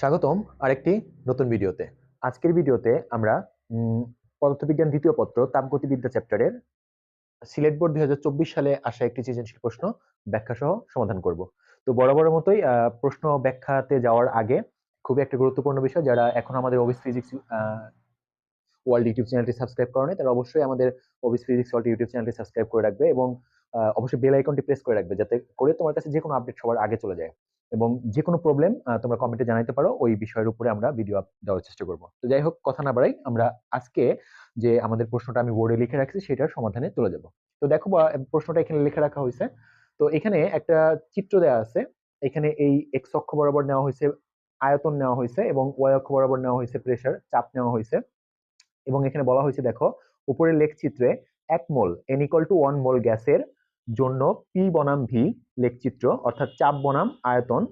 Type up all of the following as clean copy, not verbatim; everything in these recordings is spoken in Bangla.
স্বাগতম আরেকটি নতুন ভিডিওতে। আজকের ভিডিওতে আমরা উম, পদার্থবিজ্ঞান দ্বিতীয় পত্র তাপগতিবিদ্যা চ্যাপ্টারের সিলেট বোর্ড 2024 সালে আসা একটি সৃজনশীল প্রশ্ন ব্যাখ্যা সহ সমাধান করব। তো বরাবরের মতোই প্রশ্ন ব্যাখ্যাতে যাওয়ার আগে খুবই একটা গুরুত্বপূর্ণ বিষয়, যারা এখন আমাদের অবিস ফিজিক্স ওয়ার্ল্ড ইউটিউব চ্যানেলটি সাবস্ক্রাইব করে তারা অবশ্যই আমাদের অবিস ফিজিক্স ওয়ার্ল্ড ইউটিউব চ্যানেলটি সাবস্ক্রাইব করে রাখবে এবং অবশ্যই বেল আইকনটি প্রেস করে রাখবে, যাতে করে তোমার কাছে যে কোনো আপডেট সবার আগে চলে যায়। এবং যে কোনো প্রবলেম তোমরা কমেন্টে জানাতে পারো, ওই বিষয়ের উপরে আমরা ভিডিও দেওয়ার চেষ্টা করব। তো যাই হোক, কথা না বাড়াই, আমরা আজকে যে আমাদের প্রশ্নটা আমি বোর্ডে লিখে রাখছি সেটার সমাধানে চলে যাব। তো দেখো প্রশ্নটা এখানে লিখে রাখা হয়েছে। তো এখানে একটা চিত্র দেওয়া আছে। এখানে এই এক্স অক্ষ বরাবর নেওয়া হয়েছে আয়তন নেওয়া হয়েছে এবং ওয়াই অক্ষ বরাবর নেওয়া হয়েছে প্রেসার চাপ নেওয়া হয়েছে। এবং এখানে বলা হয়েছে, দেখো উপরের লেখচিত্রে 1 মোল n=1 মোল গ্যাসের জন্য পি বনাম ভি লেখচিত্র, অর্থাৎ চাপ বনাম আয়তন,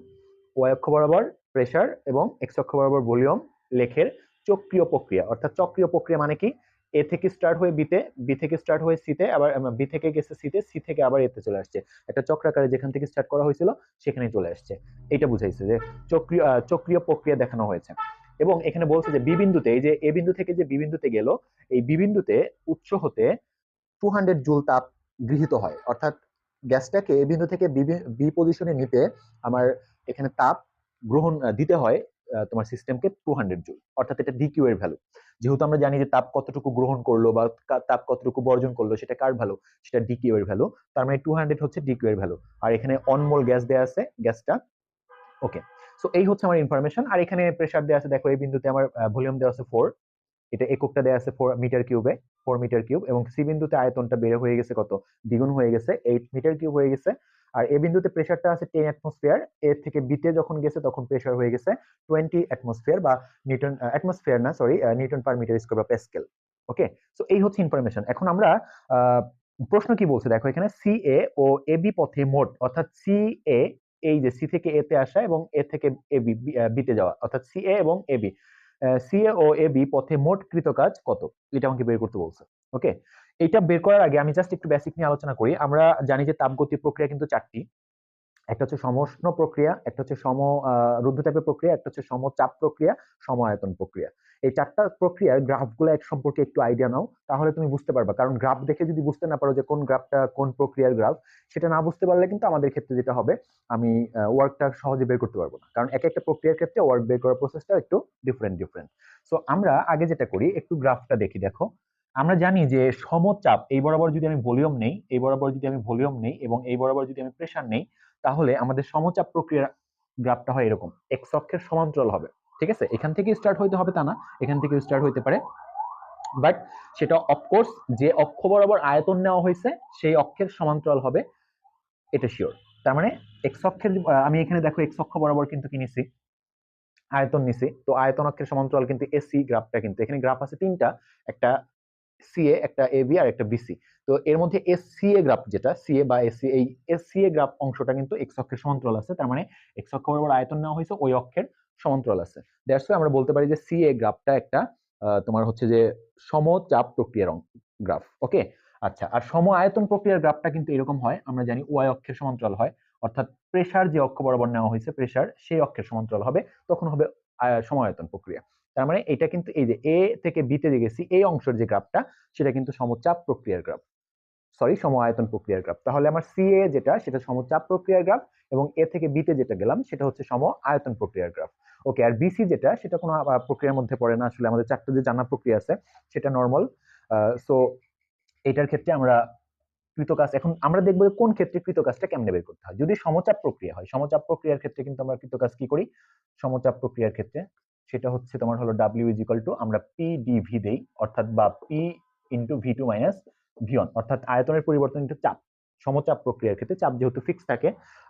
ওয়াই অক্ষ বরাবর প্রেসার এবং এক্স অক্ষ বরাবর ভলিউম লেখের চক্রীয় প্রক্রিয়া। অর্থাৎ চক্রীয় প্রক্রিয়া মানে কি, এ থেকে স্টার্ট হয়ে বিতে, বি থেকে স্টার্ট হয়ে সিতে, আবার বি থেকে গেছে সিতে, সি থেকে আবার এতে চলে আসছে। একটা চক্রাকারে যেখান থেকে স্টার্ট করা হয়েছিল সেখানে চলে আসছে। এটা বুঝাইছে যে চক্রীয় প্রক্রিয়া দেখানো হয়েছে। এবং এখানে বলছে যে বি বিন্দুতে, এই যে এ বিন্দু থেকে যে বি বিন্দুতে গেল, এই বি বিন্দুতে উৎস হতে 200 জুল তাপ গৃহীত হয়। অর্থাৎ গ্যাসটাকে এ বিন্দু থেকে বি পজিশনে নিতে আমার এখানে তাপ গ্রহণ দিতে হয় তোমার সিস্টেমকে 200 জুল। অর্থাৎ এটা ডিকিউ এর ভ্যালু। যেহেতু আমরা জানি যে তাপ কতটুকু গ্রহণ করলো বা তাপ কতটুকু বর্জন করলো সেটা কার ভ্যালু, সেটা ডিকিউ এর ভ্যালু। তার মানে 200 হচ্ছে ডিকিউ এর ভ্যালু। আর এখানে 1 মোল গ্যাস দেয়া আছে, গ্যাসটা ওকে। সো এই হচ্ছে আমার ইনফরমেশন। আর এখানে প্রেসার দেওয়া আছে, দেখো এই বিন্দুতে আমার ভলিউম দেওয়া আছে 4, এটা এককটা দেওয়া আছে 4 মিটার কিউবে, 4 মিটার কিউব। এবং সি বিন্দুতে আয়তনটা বেড়ে হয়ে গেছে কত, দ্বিগুণ হয়ে গেছে, 8 মিটার কিউব হয়ে গেছে। আর এ বিন্দুতে প্রেসারটা আছে 10 অ্যাটমসফিয়ার, এ থেকে বিতে যখন গেছে তখন প্রেসার হয়ে গেছে 20 অ্যাটমসফিয়ার বা নিউটন, অ্যাটমসফিয়ার না sorry, newton per metre square বা প্যাসকেল। ওকে। সো এই হচ্ছে ইনফরমেশন। এখন আমরা প্রশ্ন কি বলছে দেখো, এখানে C A O A B পথে মোট, অর্থাৎ সি এ, এই যে সি থেকে এ তে আসা এবং এ থেকে এ বি বিতে যাওয়া, অর্থাৎ সি এ এবং A B, C A O A B পথে মোট কৃত কাজ কত, এটা আমাকে বের করতে বলছে। ওকে। এটা বের করার আগে আমি জাস্ট একটু বেসিক নিয়ে আলোচনা করি। আমরা জানি যে তাপগতি প্রক্রিয়া কিন্তু চারটি। একটা হচ্ছে সমষ্ণ প্রক্রিয়া, একটা হচ্ছে রুদ্ধচাপের প্রক্রিয়া, একটা হচ্ছে সমচাপ প্রক্রিয়া, সম আয়তন প্রক্রিয়া। এই চারটা প্রক্রিয়ার গ্রাফগুলো এক সম্পর্কে একটু আইডিয়া নাও, তাহলে তুমি বুঝতে পারবা। কারণ গ্রাফ দেখে যদি বুঝতে না পারো যে কোন গ্রাফটা কোন প্রক্রিয়ার গ্রাফ, সেটা না বুঝতে পারলে কিন্তু আমাদের ক্ষেত্রে যেটা হবে, আমি ওয়ার্কটা সহজে বের করতে পারবো না। কারণ এক একটা প্রক্রিয়ার ক্ষেত্রে ওয়ার্ক বের করার প্রসেসটা একটু ডিফারেন্ট। সো আমরা আগে যেটা করি, একটু গ্রাফটা দেখি। দেখো আমরা জানি যে সমচাপ, এই বরাবর যদি আমি ভলিউম নেই, এই বরাবর যদি আমি ভলিউম নেই এবং এই বরাবর যদি আমি প্রেসার নেই, তাহলে আমাদের সমচাপ প্রক্রিয়ার গ্রাফটা হয় এরকম, এক্স অক্ষের সমান্তরাল হবে। ঠিক আছে, এখান থেকে স্টার্ট হইতে হবে তা না, এখান থেকে স্টার্ট হইতে পারে, বাট সেটা অফকোর্স যে অক্ষ বরাবর আয়তন নেওয়া হয়েছে সেই অক্ষের সমান্তরাল হবে, এটা শিওর। তার মানে এক্স অক্ষের, আমি এখানে দেখো এক্স অক্ষ বরাবর কিন্তু কি নিছি, আয়তন নিছি। তো আয়তন অক্ষের সমান্তরাল কিন্তু এসি গ্রাফটা, কিন্তু এখানে গ্রাফ আছে তিনটা, একটা সিএ, একটা এবি আর একটা বিসি। তো এর মধ্যে এসসিএ গ্রাফ, যেটা সিএ বা এসসি, এই এসসিএ গ্রাফ অংশটা কিন্তু এক্স অক্ষের সমান্তরাল আছে। তার মানে এক্স অক্ষ বরাবর আয়তন নেওয়া হয়েছে, ওই অক্ষের সমান্তরাল আছে। দ্যাটস ওয়াই আমরা বলতে পারি যে সিএ গ্রাফটা একটা তোমার হচ্ছে যে সমচাপ প্রক্রিয়ার গ্রাফ। ওকে। আচ্ছা, আর সম আয়তন প্রক্রিয়ার গ্রাফটা কিন্তু এরকম হয়, আমরা জানি ওয়াই অক্ষের সমান্তরাল হয়। অর্থাৎ প্রেসার যে অক্ষ বরাবর নেওয়া হয়েছে, প্রেসার সেই অক্ষের সমান্তরাল হবে, তখন হবে সম আয়তন প্রক্রিয়া। তার মানে এটা কিন্তু এই যে এ থেকে বিতে যে গেছি, এই অংশের যে গ্রাফটা, সেটা কিন্তু সমচাপ প্রক্রিয়ার গ্রাফ, সরি সম আয়তন প্রক্রিয়ার গ্রাফ। তাহলে আমার সিএ যেটা, সেটা সমচাপ প্রক্রিয়ার গ্রাফ, এবং এ থেকে বিতে যেটা গেলাম সেটা হচ্ছে সম আয়তন প্রক্রিয়ার গ্রাফ। ওকে। আর বিসি যেটা, সেটা কোনো প্রক্রিয়ার মধ্যে পড়ে না। আসলে আমাদের চারটা যে জানা প্রক্রিয়া আছে সেটা নর্মাল। সো এটার ক্ষেত্রে আমরা কৃতকাজ, এখন আমরা দেখবো কোন ক্ষেত্রে কৃতকাজটা কেমনে বের করতে হয়। যদি সমচাপ প্রক্রিয়া হয়, সমচাপ প্রক্রিয়ার ক্ষেত্রে কিন্তু আমরা কৃতকাজ কি করি, সমচাপ প্রক্রিয়ার ক্ষেত্রে সেটা হচ্ছে তোমার হলো W আমরা পি ডিভি দেই, অর্থাৎ বা পি ইন্টু ভি2 মাইনাস ভি1, অর্থাৎ আয়তনের পরিবর্তন ইন্টু চাপ। সমচাপ প্রক্রিয়ার ক্ষেত্রে চাপ যেহেতু ফিক্স থাকে,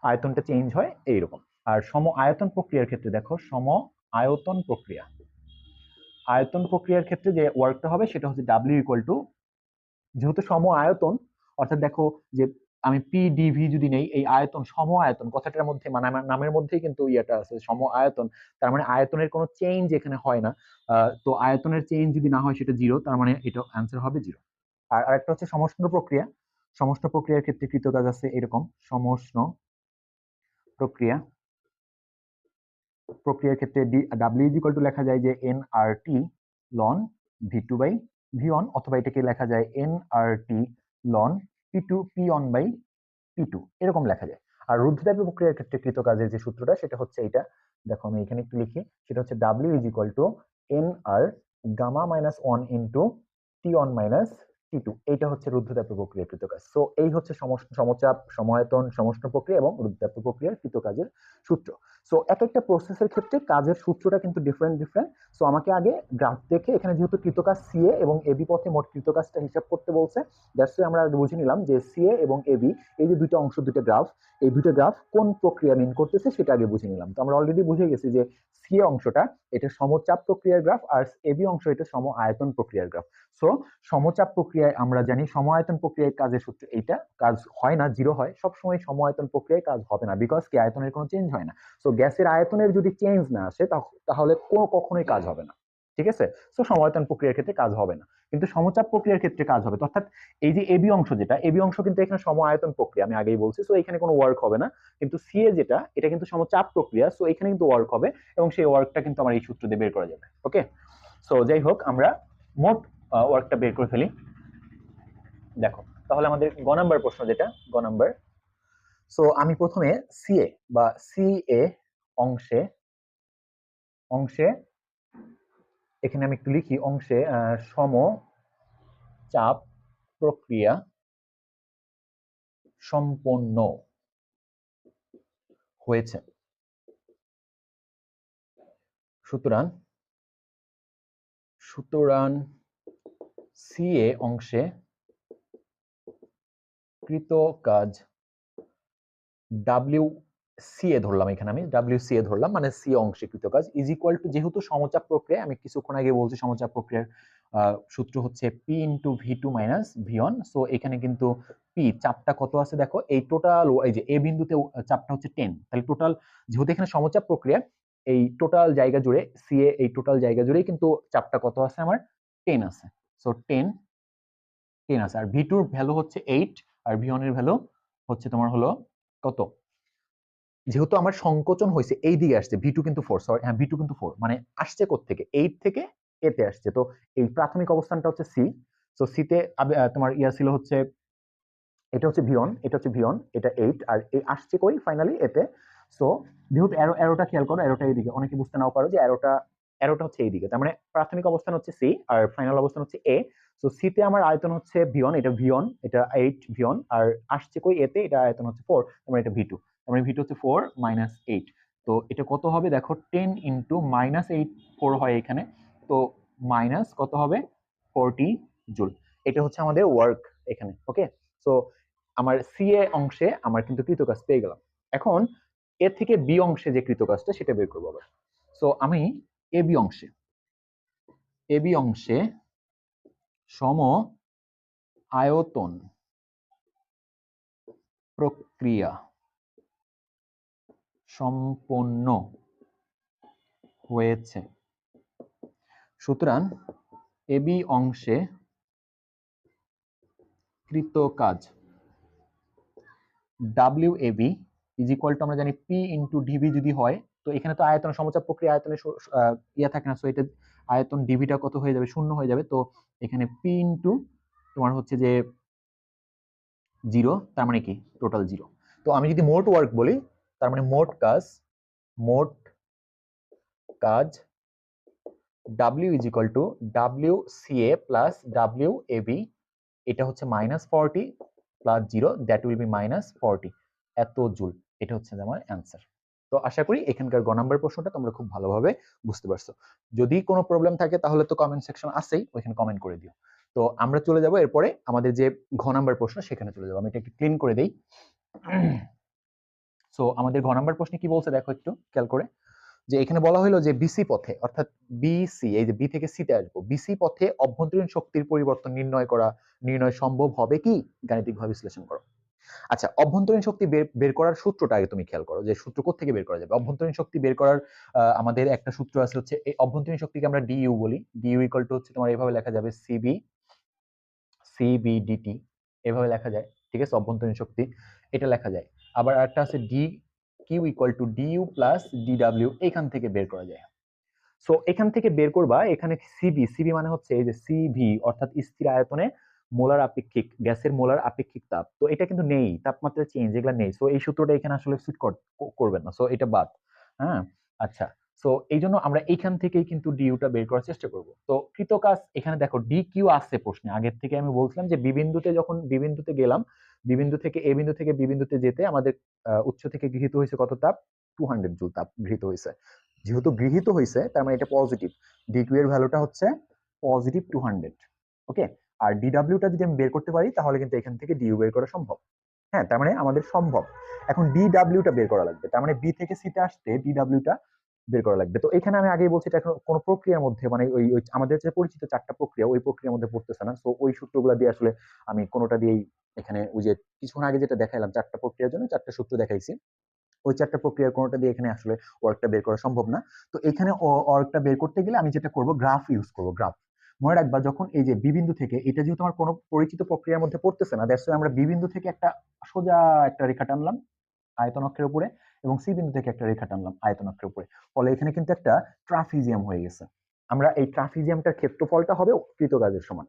আয়তনটা চেঞ্জ হয় এইরকম। আর সম আয়তন প্রক্রিয়ার ক্ষেত্রে দেখো, সম আয়তন প্রক্রিয়া, আয়তন প্রক্রিয়ার ক্ষেত্রে যে ওয়ার্কটা হবে সেটা হচ্ছে W, যেহেতু সম আয়তন, অর্থাৎ দেখো যে আমি পি ডিভি যদি নেই, এই আয়তন, সম আয়তন কথাটার মধ্যে মানে আমার নামের মধ্যেই কিন্তু ইয়েটা আছে, সম আয়তন। তার মানে আয়তনের কোনো চেঞ্জ এখানে হয় না। তো আয়তনের চেঞ্জ যদি না হয় সেটা জিরো, তার মানে এটা অ্যান্সার হবে জিরো। আর আরেকটা হচ্ছে সমষ্ণ প্রক্রিয়া। সমষ্ণ প্রক্রিয়ার ক্ষেত্রে কৃতকাজ আছে এরকম, সমষ্ণ প্রক্রিয়া, প্রক্রিয়ার ক্ষেত্রে ডাব্লিউ ইজ ইকুয়াল টু লেখা যায় যে nRT loan V2 by V1, অথবা এটাকে লেখা যায় nRT loan P1 by P2, এরকম লেখা যায়। আর রুদ্ধতাপীয় প্রক্রিয়ার ক্ষেত্রে কৃত কাজের যে সূত্রটা সেটা হচ্ছে এটা, দেখো আমি এখানে একটু লিখি, সেটা হচ্ছে W is equal to nR gamma minus 1 into T1 minus T2। এইটা হচ্ছে রুদ্ধতাপীয় প্রক্রিয়ার কৃত কাজ। সো এই হচ্ছে সমচাপ, সমায়তন, সমষ্ণ প্রক্রিয়া এবং রুদ্ধতাপীয় প্রক্রিয়ার কৃত কাজের সূত্র। সো এক একটা প্রসেসের ক্ষেত্রে কাজের সূত্রটা কিন্তু ডিফারেন্ট। সো আমাকে আগে গ্রাফ দেখে, এখানে যেহেতু কৃতকাজ সিএ এবং এবি পথে মোট কৃতকাজটা হিসাব করতে বলছে, দ্যাটস ওয়াই আমরা আগে বুঝে নিলাম যে সিএ এবং এবি এই যে দুইটা অংশ, দুইটা গ্রাফ, এই দুইটা গ্রাফ কোন প্রক্রিয়া মিন করতেছে সেটা আগে বুঝে নিলাম। তো আমরা অলরেডি বুঝে গেছি যে সিএ অংশটা এটা সমচাপ প্রক্রিয়ার গ্রাফ, আর এবি অংশ এটা সম আয়তন প্রক্রিয়ার গ্রাফ। সো সমচাপ প্রক্রিয়ায় আমরা জানি সম আয়তন প্রক্রিয়ায় কাজের সূত্র এইটা, কাজ হয় না, জিরো হয়। সবসময় সম আয়তন প্রক্রিয়ায় কাজ হবে না, বিকজ কি আয়তনের কোনো চেঞ্জ হয় না। সো গ্যাসের আয়তনের যদি চেঞ্জ না আসে তাহলে কখনোই কাজ হবে না, ঠিক আছে? সো সমায়তন প্রক্রিয়ার ক্ষেত্রে কাজ হবে না, কিন্তু সমচাপ প্রক্রিয়ার ক্ষেত্রে কাজ হবে। অর্থাৎ এই যে এবি অংশ, যেটা এবি অংশ কিন্তু এখানে সম আয়তন প্রক্রিয়া, আমি আগেই বলছি। সো এখানে কোনো ওয়ার্ক হবে না। কিন্তু সিএ যেটা, এটা কিন্তু সমচাপ প্রক্রিয়া, সো এখানে কিন্তু ওয়ার্ক হবে, এবং সেই ওয়ার্কটা কিন্তু আমার এই সূত্র দিয়ে বের করা যাবে। ওকে, সো যাই হোক, আমরা মোট ওয়ার্কটা বের করে ফেলি। দেখো তাহলে আমাদের গ নাম্বার প্রশ্ন, যেটা গ নাম্বার। সো আমি প্রথমে সিএ বা সিএ অংশে এখানে আমি একটু লিখি, অংশে সমচাপ প্রক্রিয়া সম্পন্ন হয়েছে। সুতরাং সিএ অংশে কৃত কাজ ডাব্লিউ সিএ ধরলাম, এখানে আমি ডাব্লিউ সিএ ধরলাম, মানে সি অংশে কৃত কাজ ইজ ইকুয়াল টু, যেহেতু সমচাপ প্রক্রিয়া, আমি কিছুক্ষণ আগে বলছি সমচাপ প্রক্রিয়ার সূত্র হচ্ছে P into V2 minus V1। So এখানে কিন্তু পি চাপটা কত আছে দেখো, এই টোটাল, এই যে এ বিন্দুতে চাপটা হচ্ছে 10, তাহলে টোটাল, যেহেতু এখানে সমচাপ প্রক্রিয়া, এই টোটাল জায়গা জুড়ে সিএ, এই টোটাল জায়গা জুড়েই কিন্তু চাপটা কত আছে, আমার 10 আছে। সো 10 আছে, আর V2 এর ভ্যালু হচ্ছে 8, আর V1 এর ভ্যালু হচ্ছে তোমার হলো কত, যেহেতু আমার সংকোচন হয়েছে এই দিকে আসছে, V2 কিন্তু 4, সরি হ্যাঁ V2 কিন্তু 4, মানে আসছে কোত্থেকে, 8 থেকে A তে আসছে। তো এই প্রাথমিক অবস্থানটা হচ্ছে সি। সো সি তে তোমার ইয়া ছিল হচ্ছে, এটা হচ্ছে V1, এটা হচ্ছে V1, এটা 8, আর এই আসছে কই ফাইনালি এতে। সো যেহেতু অ্যারোটা খেয়াল করো, অ্যারোটা এইদিকে, অনেকে বুঝতে নাও পারো যে অ্যারোটা হচ্ছে এইদিকে, তার মানে প্রাথমিক অবস্থান হচ্ছে সি আর ফাইনাল অবস্থান হচ্ছে এ। সো সি তে আমার আয়তন হচ্ছে V1, এটা V1, এটা 8 V1, আর আসছে কই এতে, এটা আয়তন হচ্ছে 4, তার মানে এটা V2, তার মানে V2 হচ্ছে 4 মাইনাস 8। তো এটা কত হবে দেখো, 10 ইন্টু মাইনাস 8, 4 হয় এখানে, তো মাইনাস কত হবে, 40 জুল। এটা হচ্ছে আমাদের ওয়ার্ক এখানে। ওকে, সো আমার সিএ অংশে আমার কিন্তু কৃতকাজ পেয়ে গেলাম। এখন এ থেকে বি অংশে যে কৃতকাজটা সেটা বের করবো আবার। সো আমি এবি অংশে সম আয়তন প্রক্রিয়া সম্পন্ন হয়েছে। সুতরাং এবি অংশে কৃত কাজ W AB is equal to, আমরা জানি পি ইন্টু ডিভি যদি হয়, তো এখানে তো আয়তন, সমচাপ প্রক্রিয়া আয়তনের ইয়া থাকে না, সো এটা আয়তন ডিভিটা কত হয়ে যাবে, 0 হয়ে যাবে। তো এখানে পি ইন্টু তোমার হচ্ছে যে 0, তার মানে কি টোটাল 0। তো আমি যদি মোট ওয়ার্ক বলি, তার মানে মোট কাজ W is equal to W CA plus W AB, এটা হচ্ছে -40 প্লাস 0, দ্যাট উইল বি -40 এত জুল। এটা হচ্ছে আমার অ্যান্সার। তো আশা করি এখানকার গ নাম্বার প্রশ্নটা তোমরা খুব ভালোভাবে বুঝতে পারছো। যদি কোনো প্রবলেম থাকে তাহলে তো কমেন্ট সেকশন আছেই, ওইখানে কমেন্ট করে দিও। তো আমরা চলে যাব এরপরে আমাদের যে ঘ নাম্বার প্রশ্ন সেখানে চলে যাবো। আমি এটা একটু ক্লিন করে দেই। সো আমাদের ঘ নাম্বার প্রশ্নে কি বলছে দেখো একটু খেয়াল করে, যে এখানে বলা হলো যে বিসি পথে, অর্থাৎ বিসি, এই যে বি থেকে সিতে আসবো, বিসি পথে অভ্যন্তরীণ শক্তির পরিবর্তন নির্ণয় সম্ভব হবে কি, গাণিতিকভাবে বিশ্লেষণ করো। আচ্ছা, অভ্যন্তরীণ শক্তি বের করার সূত্রটা আগে তুমি খেয়াল করো, যে সূত্র কোত্থেকে বের করা যাবে। অভ্যন্তরীণ শক্তি বের করার আমাদের একটা সূত্র আছে, হচ্ছে এই অভ্যন্তরীণ শক্তিকে আমরা ডিইউ বলি। ডিইউ ইকুয়াল টু হচ্ছে তোমার এভাবে লেখা যাবে, সিবি ডিটি, এভাবে লেখা যায়, ঠিক আছে, অভ্যন্তরীণ শক্তি এটা লেখা যায়। আবার একটা আছে Q equal to d U plus d W এখান থেকে বের করা যায়। সো এখান থেকে বের করবা, এখানে সিবি মানে হচ্ছে এই যে সিভি অর্থাৎ স্থির আয়তনে মোলার আপেক্ষিক গ্যাসের মোলার আপেক্ষিক তাপ। তো এটা কিন্তু নেই, তাপমাত্রা চেঞ্জ এগুলা নেই। সো এই সূত্রটা এখানে আসলে ফিট করবেন না, সো এটা বাদ। হ্যাঁ, আচ্ছা। সো এই জন্য আমরা এইখান থেকেই কিন্তু ডিইউটা বের করার চেষ্টা করব। তো কৃতকাজ এখানে দেখো ডি কিউ আছে প্রশ্নে, আগের থেকে আমি বলছিলাম যে বিবিন্দুতে যখন বিবিন্দুতে গেলাম, বিবিন্দু থেকে এ বিন্দু থেকে বিবিন্দুতে যেতে আমাদের উৎস থেকে গৃহীত হয়েছে কত তাপ, 200 জুল তাপ গৃহীত হয়েছে। যেহেতু গৃহীত হয়েছে তার মানে এটা পজিটিভ, ডিকিউ এর ভ্যালুটা হচ্ছে পজিটিভ 200। ওকে, আর ডিডাব্লিউটা যদি আমি বের করতে পারি তাহলে কিন্তু এখান থেকে ডিইউ বের করা সম্ভব। হ্যাঁ, তার মানে আমাদের সম্ভব। এখন ডিডাব্লিউটা বের করা লাগবে, তার মানে বি থেকে সিতে আসতে ডিডাব্লিউটা বের করা লাগবে। তো এখানে আমি আগেই বলছি এটা কোনো প্রক্রিয়ার মধ্যে মানে ওই আমাদের যে পরিচিত 4টা প্রক্রিয়া ওই প্রক্রিয়ার মধ্যে পড়তেছে না। সো ওই সূত্রগুলো দিয়ে আসলে আমি কোনোটা দিয়েই এখানে ওই যে কিছুক্ষণ আগে যেটা দেখাইলাম 4টা প্রক্রিয়ার জন্য 4টা সূত্র দেখাইছি, ওই 4টা প্রক্রিয়ার কোনোটা দিয়ে এখানে আসলে ওয়ার্কটা বের করা সম্ভব না। তো এখানে ওয়ার্কটা বের করতে গেলে আমি যেটা করব গ্রাফ ইউজ করব। গ্রাফ মনে রাখবা, যখন এই যে বিবিন্দু থেকে এটা যেহেতু আমার কোনো পরিচিত প্রক্রিয়ার মধ্যে পড়তেছে না, দ্যাটস আমরা বিবিন্দু থেকে একটা সোজা একটা রেখা টানলাম আয়তন অক্ষের উপরে এবং সি বিন্দু থেকে একটা রেখা টানলাম আয়তন অক্ষের উপরে, ফলে এখানে কিন্তু একটা ট্রাফিজিয়াম হয়ে গেছে। আমরা এই ট্রাফিজিয়ামটার ক্ষেত্রফলটা হবে কৃতকাজের সমান।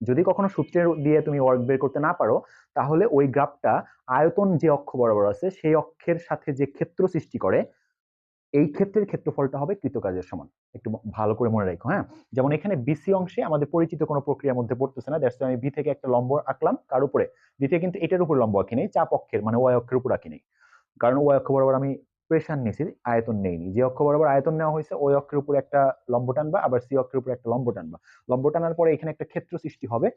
যদি কখনো সূত্রের দিয়ে তুমি ওয়ার্ক বের করতে না পারো, তাহলে ওই গ্রাফটা আয়তন যে অক্ষ বরাবর আছে সেই অক্ষের সাথে যে ক্ষেত্র সৃষ্টি করে এই ক্ষেত্রের ক্ষেত্রফলটা হবে কৃতকাজের সমান। একটু ভালো করে মনে রাখো। হ্যাঁ, যেমন এখানে বিসি অংশে আমাদের পরিচিত কোনো প্রক্রিয়ার মধ্যে পড়তেছে না, দ্যাটস আমি বি থেকে একটা লম্ব আঁকলাম কার উপরে, বি থেকে কিন্তু এটার উপর লম্ব আঁকি নেই, চাপ অক্ষের মানে ওয়াই অক্ষের উপর আঁকি নেই, কারণ ওয়াই অক্ষ বরাবর আমি প্রেশার নিয়েছি, আয়তন নেইনি। যে অক্ষ বরাবর আয়তন নেওয়া হয়েছে ওই অক্ষের উপর একটা লম্ব টানবা, আবার সি অক্ষের উপর একটা লম্ব টানবা। লম্ব টানার পরে এখানে একটা ক্ষেত্র সৃষ্টি হবে,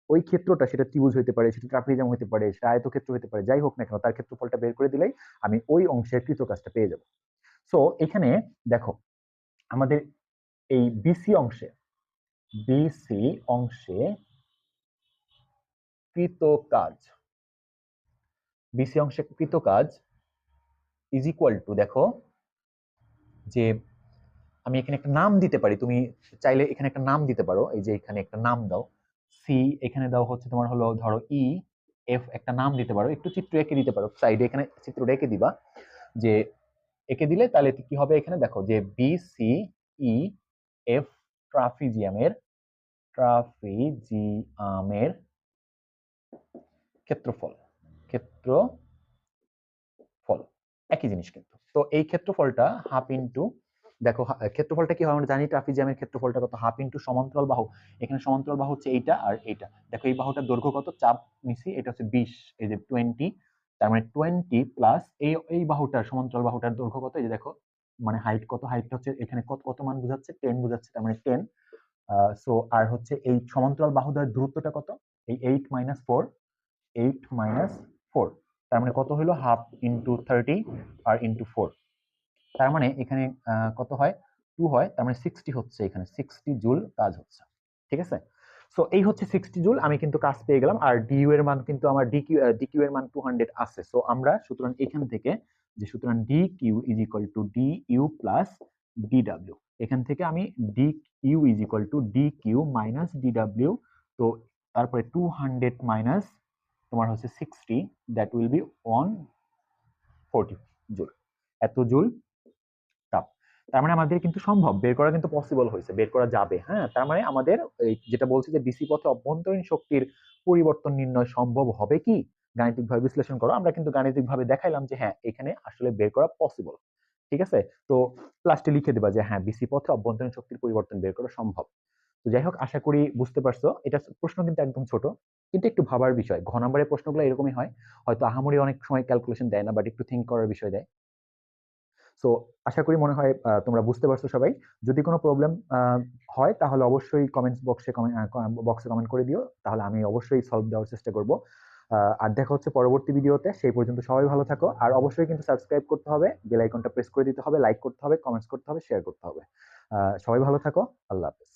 ওই ক্ষেত্রটা সেটা ত্রিভুজ হতে পারে, সেটা ট্রাপিজিয়াম হতে পারে, সেটা আয়তক্ষেত্র হতে পারে, যাই হোক না কেন তার ক্ষেত্রফলটা বের করে দিলেই আমি ওই অংশের কৃতকাজটা পেয়ে যাব। সো এখানে দেখো আমাদের এই বিসি অংশে কৃতকাজ, বিসি অংশে কৃতকাজ ইজ ইকুয়াল টু, দেখো যে আমি এখানে একটা নাম দিতে পারি, তুমি চাইলে এখানে একটা নাম দিতে পারো, এই যে এখানে একটা নাম দাও সি, এখানে দাও হচ্ছে তোমার হলো ধরো ই, এফ একটা নাম দিতে পারো, একটু চিত্র এঁকে দিতে পারো সাইডে, এখানে চিত্রটা এঁকে দিবা, যে এঁকে দিলে তাহলে কি হবে, এখানে দেখো যে বি সি ই এফ ট্রাফিজিয়ামের ক্ষেত্রফল, ক্ষেত্রফল একই জিনিস কিন্তু। তো এই ক্ষেত্রফলটা হাফ ইন্টু, দেখো ক্ষেত্রফলটা কি হয় আমরা জানি, ট্রাফিজিয়ামের ক্ষেত্রফলটা কত, হাফ ইন্টু সমান্তরাল বাহু, এখানে সমান্তরাল বাহু হচ্ছে এইটা আর এইটা, দেখো এই বাহুটার দৈর্ঘ্য কত, চাপ নিছি এটা হচ্ছে 20, এই যে 20, তার মানে 20 প্লাস এই বাহুটার সমান্তরাল বাহুটার দৈর্ঘ্য কত, এই যে দেখো মানে হাইট কত, হাইটটা হচ্ছে এখানে কত কত মান বোঝাচ্ছে, 10 বোঝাচ্ছে, তার মানে 10। সো আর হচ্ছে এই সমান্তরাল বাহুটার দূরত্বটা কত, এই 8 মাইনাস 4, তার মানে কত হলো, হাফ ইন্টু 30 আর ইন্টু 4, তার মানে এখানে কত হয়, 2 হয়, তার মানে 60 হচ্ছে, এখানে 60 জুল কাজ হচ্ছে। ঠিক আছে, সো এই হচ্ছে 60 জুল, আমি কিন্তু কাজ পেয়ে গেলাম। আর ডিইউ এর মান কিন্তু আমার ডিকিউ এর মান 200 আছে। সো আমরা সুতরাং এখান থেকে যে সুতরাং DQ is equal to d U plus d W, এখান থেকে আমি DQ is equal two DQ minus DW, তো তারপরে 200 মাইনাস তোমার হচ্ছে 60, দ্যাট উইল বি 140 জুল, এত জুল তাপ। তার মানে আমাদের কিন্তু সম্ভব, বের করা কিন্তু পসিবল হয়েছে, বের করা যাবে। হ্যাঁ, তার মানে আমাদের এই যেটা বলছি যে ডিসি পথে অভ্যন্তরীণ শক্তির পরিবর্তন নির্ণয় সম্ভব হবে কি, গাণিতিকভাবে বিশ্লেষণ করো। আমরা কিন্তু গাণিতিকভাবে দেখাইলাম যে হ্যাঁ এখানে আসলে বের করা পসিবল। ঠিক আছে, তো লাস্টে লিখে দেবা যে হ্যাঁ বিসি পথে অভ্যন্তরীণ শক্তির পরিবর্তন বের করা সম্ভব। তো যাই হোক, আশা করি বুঝতে পারছো। এটা প্রশ্ন কিন্তু একদম ছোট, কিন্তু একটু ভাবার বিষয়। ঘ নম্বরের প্রশ্নগুলো এরকমই হয়, হয়তো আহামরি অনেক সময় ক্যালকুলেশন দেয় না, বাট একটু থিঙ্ক করার বিষয় দেয়। সো আশা করি মনে হয় তোমরা বুঝতে পারছো সবাই। যদি কোনো প্রবলেম হয় তাহলে অবশ্যই কমেন্টস বক্সে কমেন্ট করে দিও, তাহলে আমি অবশ্যই সলভ দেওয়ার চেষ্টা করব। আর দেখা হচ্ছে পরবর্তী ভিডিওতে, সেই পর্যন্ত সবাই ভালো থাকো। আর অবশ্যই কিন্তু সাবস্ক্রাইব করতে হবে, বেল আইকনটা প্রেস করে দিতে হবে, লাইক করতে হবে, কমেন্টস করতে হবে, শেয়ার করতে হবে। সবাই ভালো থাকো, আল্লাহ হাফেজ।